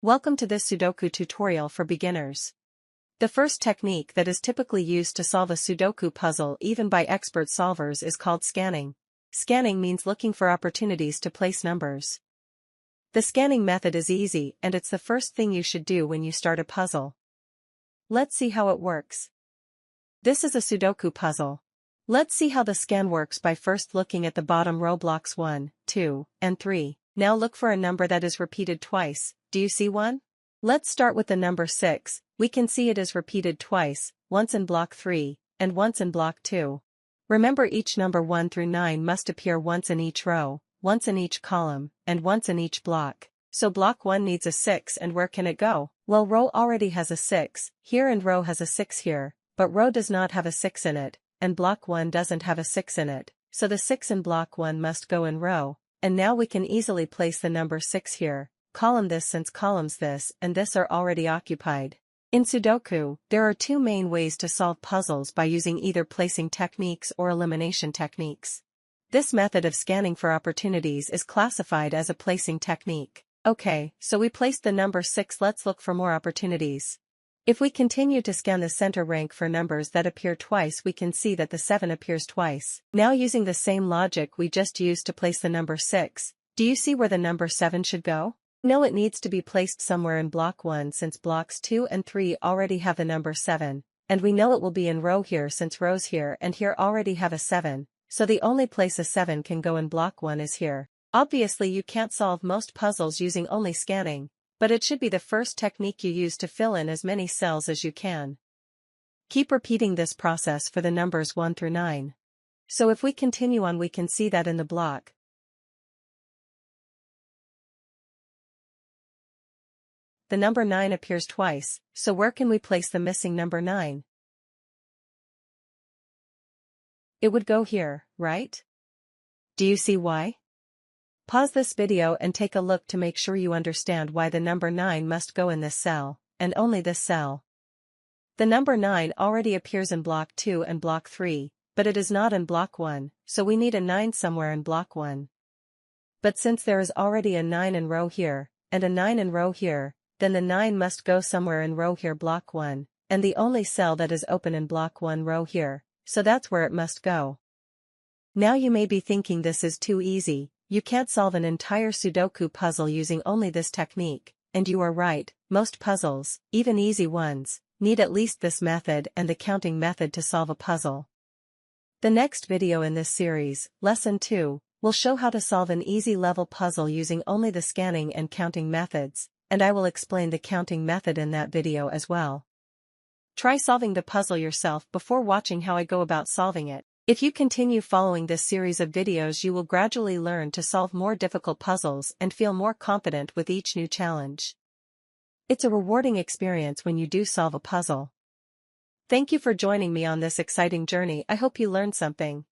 Welcome to this Sudoku tutorial for beginners. The first technique that is typically used to solve a Sudoku puzzle even by expert solvers is called scanning. Scanning means looking for opportunities to place numbers. The scanning method is easy and it's the first thing you should do when you start a puzzle. Let's see how it works. This is a Sudoku puzzle. Let's see how the scan works by first looking at the bottom row blocks 1, 2, and 3. Now look for a number that is repeated twice. Do you see one? Let's start with the number 6. We can see it is repeated twice, once in block 3, and once in block 2. Remember, each number 1 through 9 must appear once in each row, once in each column, and once in each block. So block 1 needs a 6, and where can it go? Well, row already has a 6 here and row has a 6 here, but row does not have a 6 in it, and block 1 doesn't have a 6 in it, so the 6 in block 1 must go in row, and now we can easily place the number 6 here. Column this since columns this and this are already occupied. In Sudoku, there are two main ways to solve puzzles by using either placing techniques or elimination techniques. This method of scanning for opportunities is classified as a placing technique. Okay, so we placed the number 6. Let's look for more opportunities. If we continue to scan the center rank for numbers that appear twice, we can see that the 7 appears twice. Now, using the same logic we just used to place the number 6, do you see where the number 7 should go? No, it needs to be placed somewhere in block 1 since blocks 2 and 3 already have the number 7, and we know it will be in row here since rows here and here already have a 7, so the only place a 7 can go in block 1 is here. Obviously you can't solve most puzzles using only scanning, but it should be the first technique you use to fill in as many cells as you can. Keep repeating this process for the numbers 1 through 9. So if we continue on, we can see that in the block the number 9 appears twice, so where can we place the missing number 9? It would go here, right? Do you see why? Pause this video and take a look to make sure you understand why the number 9 must go in this cell, and only this cell. The number 9 already appears in block 2 and block 3, but it is not in block 1, so we need a 9 somewhere in block 1. But since there is already a 9 in row here, and a 9 in row here, then the 9 must go somewhere in row here block 1, and the only cell that is open in block 1 row here, so that's where it must go. Now you may be thinking this is too easy, you can't solve an entire Sudoku puzzle using only this technique, and you are right, most puzzles, even easy ones, need at least this method and the counting method to solve a puzzle. The next video in this series, Lesson 2, will show how to solve an easy level puzzle using only the scanning and counting methods, and I will explain the counting method in that video as well. Try solving the puzzle yourself before watching how I go about solving it. If you continue following this series of videos, you will gradually learn to solve more difficult puzzles and feel more confident with each new challenge. It's a rewarding experience when you do solve a puzzle. Thank you for joining me on this exciting journey. I hope you learned something.